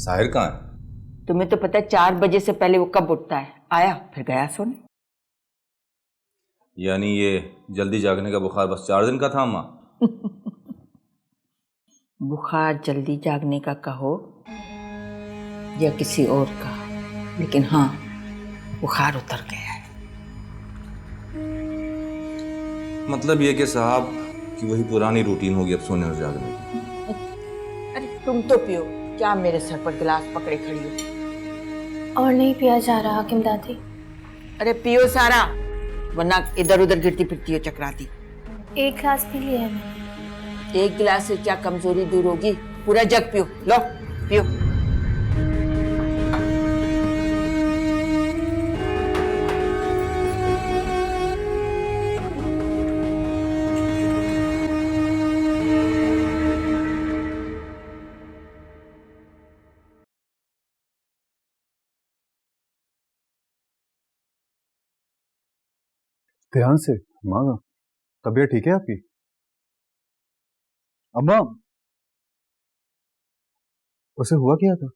साहिर कहाँ है? तुम्हें तो पता है 4 बजे से पहले वो कब उठता है। आया फिर गया सोने। यानी ये जल्दी जागने का बुखार बस 4 दिन का था अम्मा? बुखार जल्दी जागने का कहो या किसी और का, लेकिन हाँ बुखार उतर गया है। मतलब ये कि साहब कि वही पुरानी रूटीन होगी अब सोने और जागने की। अरे तुम तो पियो, क्या मेरे सर पर गिलास पकड़े खड़ी हो। और नहीं पिया जा रहा हाकिम दादी। अरे पियो सारा, वरना इधर उधर गिरती फिरती हो चकराती। एक गिलास पी लिया है मैंने। एक गिलास से क्या कमजोरी दूर होगी? पूरा जग पियो। लो पियो। ध्यान से मांगा। तबीयत ठीक है आपकी? अम्मा, उसे हुआ क्या था?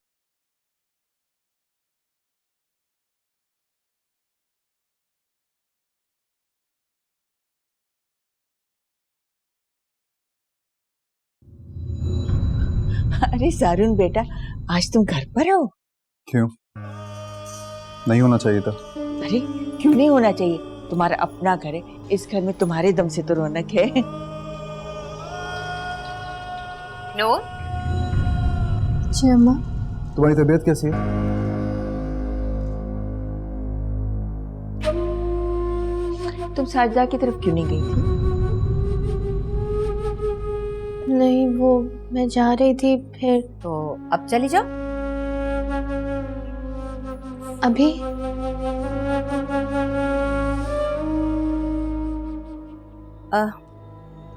अरे सारून बेटा, आज तुम घर पर हो? क्यों? नहीं होना चाहिए था। अरे क्यों नहीं होना चाहिए? तुम्हारा अपना घर है, इस घर में तुम्हारे दम से तो रौनक है। नूर। जी अम्मा। तुम्हारी तबीयत कैसी है? तुम साजदा की तरफ क्यों नहीं गई थी? नहीं, वो मैं जा रही थी फिर। तो अब चली जाओ। अभी?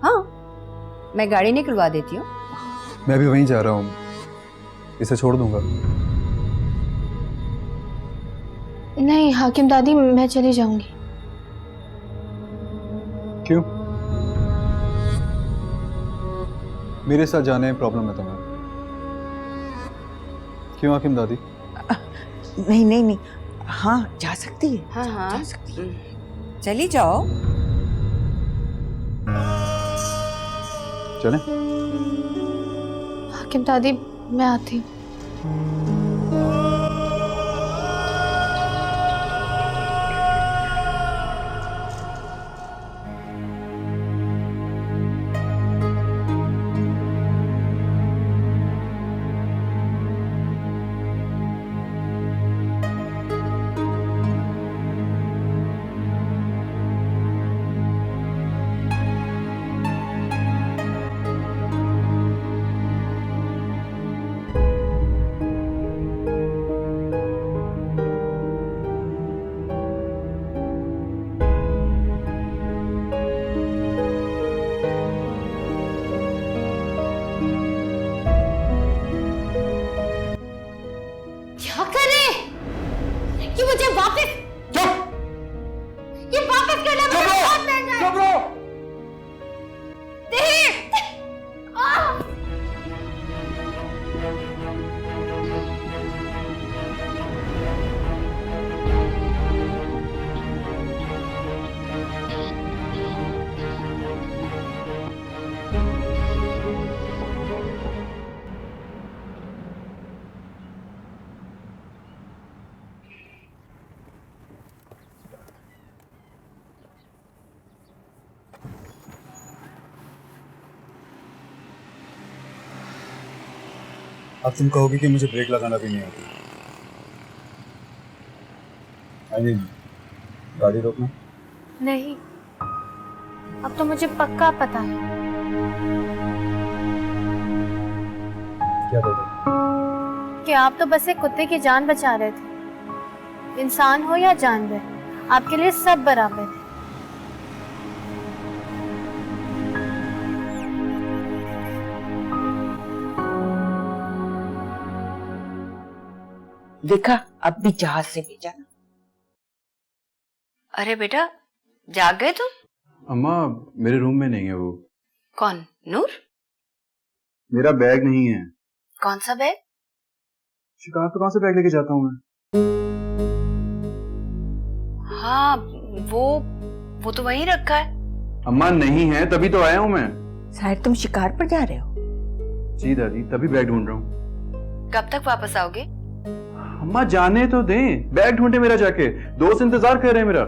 हाँ, मैं गाड़ी निकलवा देती हूँ। मैं भी वहीं जा रहा हूँ, इसे छोड़ दूंगा। नहीं हाकिम दादी, मैं चली जाऊंगी। क्यों? मेरे साथ जाने में प्रॉब्लम है तुम्हें? क्यों हाकिम दादी? नहीं नहीं नहीं, हाँ जा सकती है। हाँ हाँ, जा सकती है। चली जाओ। चलें? हाकिम दादी मैं आती हूँ। क्या कर रहे? ये मुझे वापस ये वापस करना मुझे बहुत महंगा है। नहीं। आह! अब तुम कहोगे कि मुझे ब्रेक लगाना भी नहीं आती। आई मीन गाड़ी रोकना। नहीं, अब तो मुझे पक्का पता है। क्या पता? कि आप तो बस एक कुत्ते की जान बचा रहे थे। इंसान हो या जानवर, आपके लिए सब बराबर है। देखा, अब भी जहाज से भेजा ना। अरे बेटा, जाग गए तुम? अम्मा, मेरे रूम में नहीं है वो। कौन? नूर? मेरा बैग नहीं है। कौन सा बैग? शिकार तो कहाँ से बैग लेके जाता हूँ मैं? हाँ, वो तो वहीं रखा है। अम्मा नहीं है, तभी तो आया हूँ मैं। शायद तुम शिकार पर जा रहे हो। जी दादी, तभी बैग ढूंढ रहा हूँ। कब तक वापस आओगे? अम्मा जाने तो दें, बैग ढूंढे मेरा जाके। दोस्त इंतजार कर रहे हैं मेरा।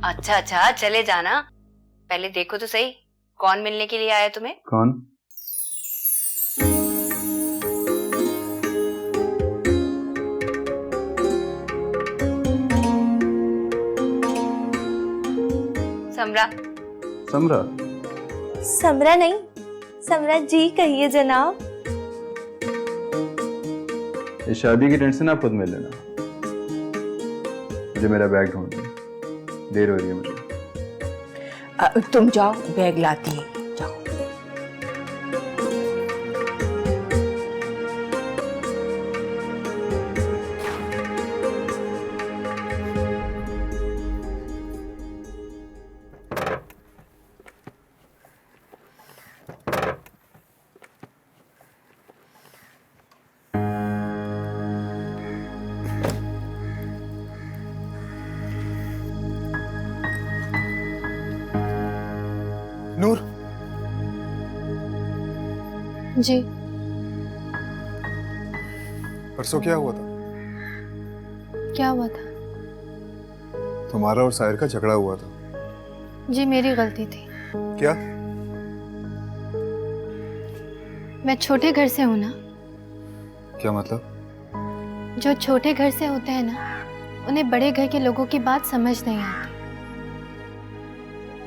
अच्छा, चले जाना। पहले देखो तो सही, कौन मिलने के लिए आया तुम्हें? कौन? समरा। समरा? समरा नहीं, समरा जी कहिए जनाब। इस शादी की टेंशन आप खुद में लेना। मुझे मेरा बैग ढूंढना, देर हो रही है मुझे। तुम जाओ, बैग लाती है, जाओ। नूर, जी, परसों क्या हुआ था? क्या हुआ था? तुम्हारा और साहिर का झगड़ा हुआ था। जी, मेरी गलती थी। क्या? मैं छोटे घर से हूँ ना। क्या मतलब? जो छोटे घर से होते हैं ना, उन्हें बड़े घर के लोगों की बात समझ नहीं आती।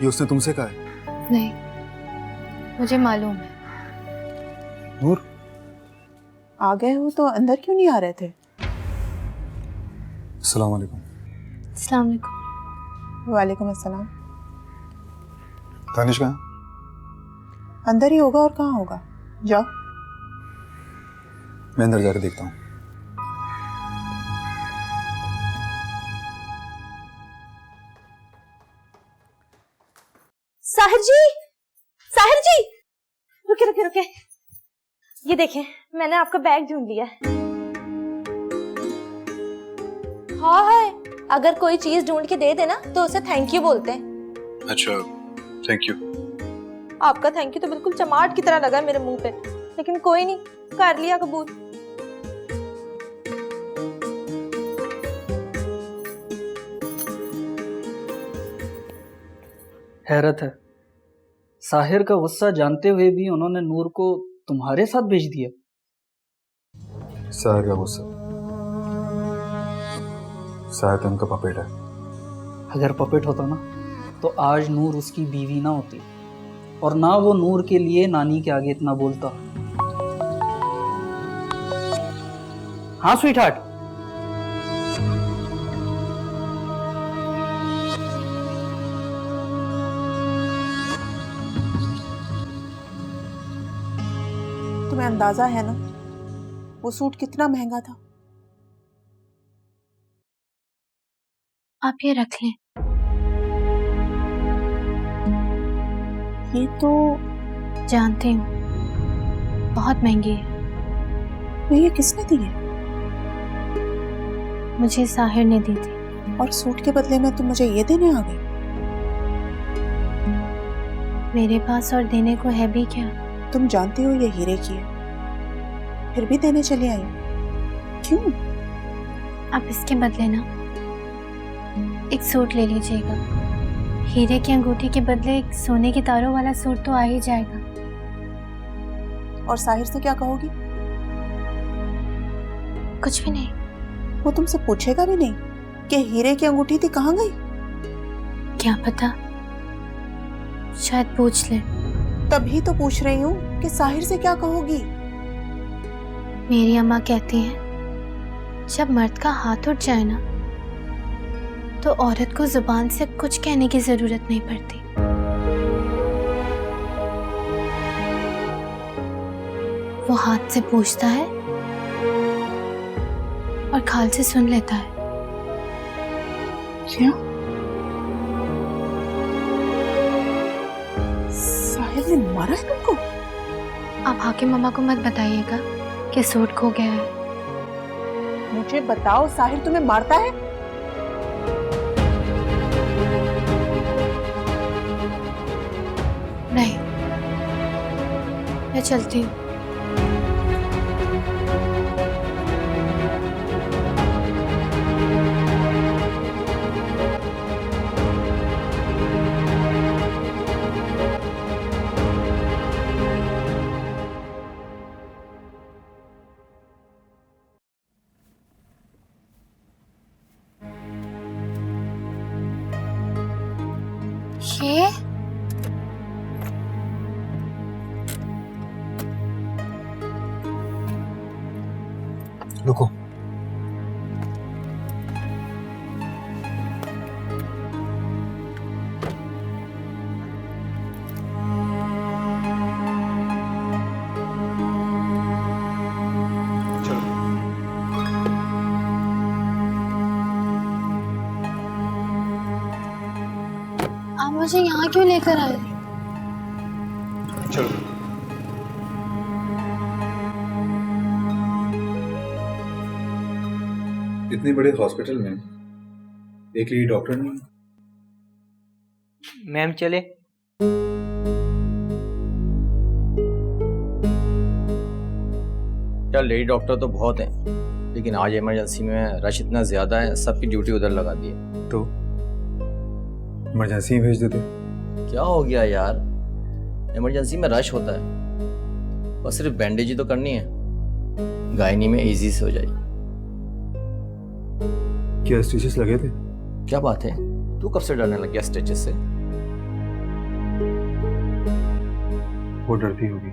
ये उसने तुमसे कहा है? नहीं, मुझे मालूम है। नूर, आ गए हो तो अंदर क्यों नहीं आ रहे थे? अस्सलाम वालेकुम। अस्सलाम वालेकुम। वालेकुम अस्सलाम। दानिश कहाँ? अंदर ही होगा और कहाँ होगा? जाओ। मैं अंदर जाकर देखता हूँ। साहिर जी, रुके। ये देखें, मैंने आपका बैग ढूंढ लिया है। हाँ है, अगर कोई चीज ढूंढ के दे देना तो उसे थैंक यू बोलते हैं। अच्छा, थैंक यू। आपका थैंक यू तो बिल्कुल चमाट की तरह लगा है मेरे मुंह पे, लेकिन कोई नहीं, कर लिया कबूल। हैरत है, साहिर का गुस्सा जानते हुए भी उन्होंने नूर को तुम्हारे साथ भेज दिया। साहिर का गुस्सा? साहिर तो उनका पपेट है। अगर पपेट होता ना तो आज नूर उसकी बीवी ना होती, और ना वो नूर के लिए नानी के आगे इतना बोलता। हाँ स्वीटहार्ट। तुम्हें अंदाजा है ना वो सूट कितना महंगा था? आप ये रख लें। ये तो जानती हूँ, बहुत महंगी है। ये किसने दी है? मुझे साहिर ने दी थी। और सूट के बदले में तुम मुझे ये देने आ गए? मेरे पास और देने को है भी क्या? तुम जानती हो ये हीरे की है, फिर भी देने चली आई। क्यों? आप इसके बदले ना एक सूट ले लीजिएगा। हीरे की अंगूठी के बदले एक सोने के तारों वाला सूट तो आ ही जाएगा। और साहिर से क्या कहोगी? कुछ भी नहीं। वो तुमसे पूछेगा भी नहीं कि हीरे की अंगूठी थी कहाँ गई? क्या पता, शायद पूछ ले। तभी तो पूछ रही हूँ कि साहिर से क्या कहोगी? मेरी अम्मा कहती है, जब मर्द का हाथ उठ जाए ना तो औरत को जुबान से कुछ कहने की जरूरत नहीं पड़ती। वो हाथ से पूछता है और खाल से सुन लेता है। क्या? साहिर ने मारा है तुमको? आप आके मम्मा को मत बताइएगा कि सूट खो गया है। मुझे बताओ, साहिल तुम्हें मारता है? नहीं, मैं चलती हूँ। ये रुको। आप मुझे यहाँ क्यों लेकर आए? चलो। इतनी बड़े हॉस्पिटल में एक लेडी डॉक्टर नहीं। मैम चले। यार लेडी डॉक्टर तो बहुत हैं, लेकिन आज इमरजेंसी में रश इतना ज्यादा है, सबकी ड्यूटी उधर लगा दी है। तो इमरजेंसी भेज देते। क्या हो गया यार, इमरजेंसी में रश होता है, बस सिर्फ बैंडेज ही तो करनी है, गायनी में इजी से हो जाएगी। क्या स्टिचेस लगे थे? क्या बात है, तू कब से डरने लग गया स्टिचेस से? वो डरती होगी।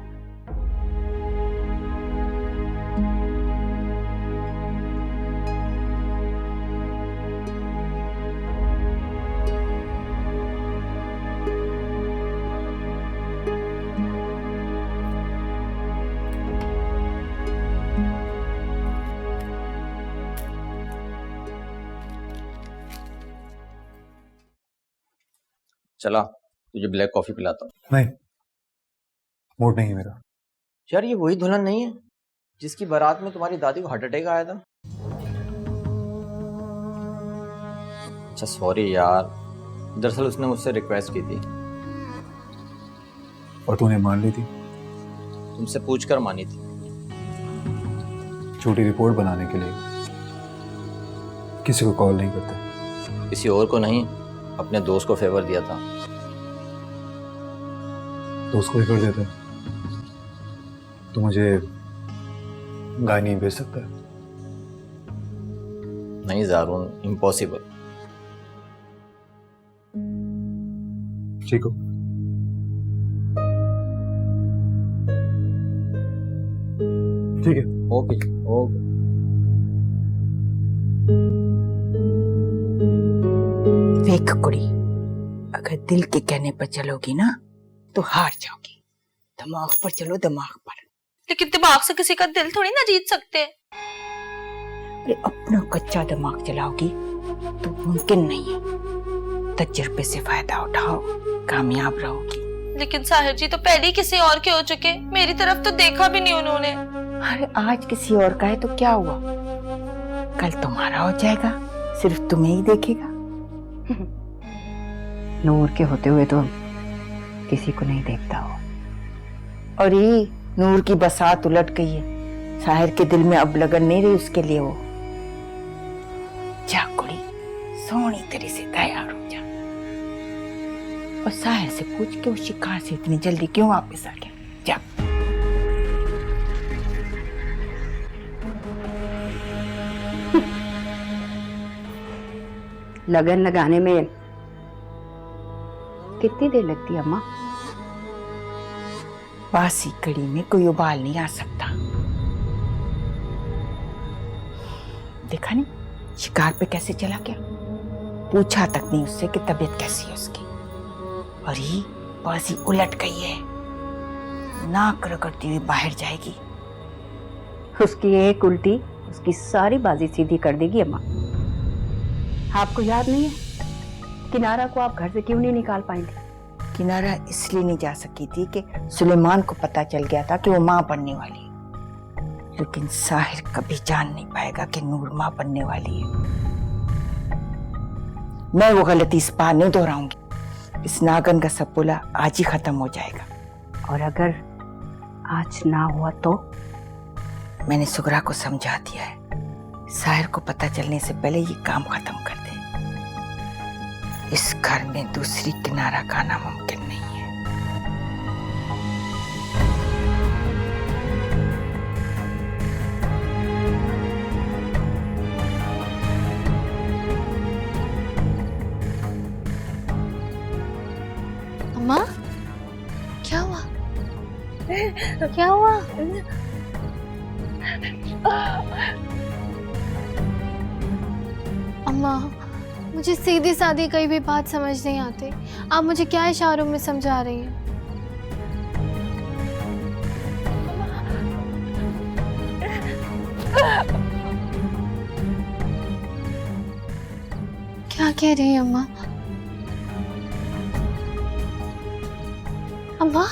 चला तुझे ब्लैक कॉफी पिलाता हूँ। नहीं, मूड नहीं है मेरा। यार ये वही दुल्हन नहीं है जिसकी बारात में तुम्हारी दादी को हार्ट अटैक आया था? अच्छा सॉरी यार, दरअसल उसने मुझसे रिक्वेस्ट की थी। और तूने मान ली थी? तुमसे पूछकर मानी थी। छोटी रिपोर्ट बनाने के लिए किसी को कॉल नहीं करते। किसी और को नहीं, अपने दोस्त को फेवर दिया था। दोस्त को ही कर देते। तो मुझे गाय नहीं भेज सकता? नहीं जारून, इम्पॉसिबल। ठीक हो। ठीक है। Okay okay. देख कुड़ी, अगर दिल के कहने पर चलोगी ना तो हार जाओगी। दिमाग पर चलो, दिमाग पर। लेकिन दिमाग से किसी का दिल थोड़ी ना जीत सकते। अरे अपना कच्चा दिमाग चलाओगी तो मुमकिन नहीं है। तजुर्बे से फायदा उठाओ, कामयाब रहोगी। लेकिन साहिर जी तो पहले ही किसी और के हो चुके, मेरी तरफ तो देखा भी नहीं उन्होंने। अरे आज किसी और का है तो क्या हुआ, कल तुम्हारा हो जाएगा, सिर्फ तुम्हें ही देखेगा। नूर के होते हुए तो किसी को नहीं देखता हो। और ये नूर की बसात उलट गई है, साहिर के दिल में अब लगन नहीं रही उसके लिए। वो जा कुड़ी, सोनी तेरी से तैयार हो जा, और साहिर से पूछ के उस शिकार से इतनी जल्दी क्यों वापस आ गया। जा। लगन लगाने में कितनी देर लगती है अम्मा? बासी कड़ी में कोई उबाल नहीं आ सकता। देखा नहीं शिकार पे कैसे चला गया, पूछा तक नहीं उससे कि तबीयत कैसी है उसकी। और ये बाजी उलट गई है, नाक रगड़ती हुई बाहर जाएगी। उसकी एक उल्टी उसकी सारी बाजी सीधी कर देगी अम्मा। आपको याद नहीं है किनारा को आप घर से क्यों नहीं निकाल पाएंगे? किनारा इसलिए नहीं जा सकी थी कि सुलेमान को पता चल गया था कि वो मां बनने वाली है। लेकिन साहिर कभी जान नहीं पाएगा कि नूर मां बनने वाली है। मैं वो गलती इस बार नहीं दोहराऊंगी। इस नागन का सपोला आज ही खत्म हो जाएगा। और अगर आज ना हुआ तो? मैंने सुगरा को समझा दिया है, साहिर को पता चलने से पहले ये काम खत्म कर दे। इस घर में दूसरी किनारा का आना मुमकिन नहीं है। अम्मा, क्या हुआ? क्या हुआ? अम्मा, मुझे सीधी सादी कई भी बात समझ नहीं आती। आप मुझे क्या इशारों में समझा रही हैं? क्या कह रही हैं अम्मा? अम्मा?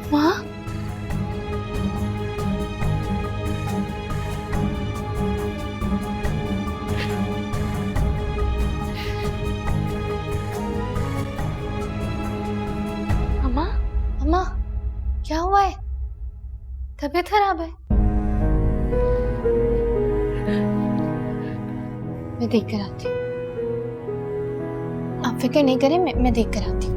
अम्मा? अम्मा? अम्मा? क्या हुआ है? तबीयत खराब है? मैं देख कर आती हूँ। आप फिक्र नहीं करें, मैं देख कर आती हूँ।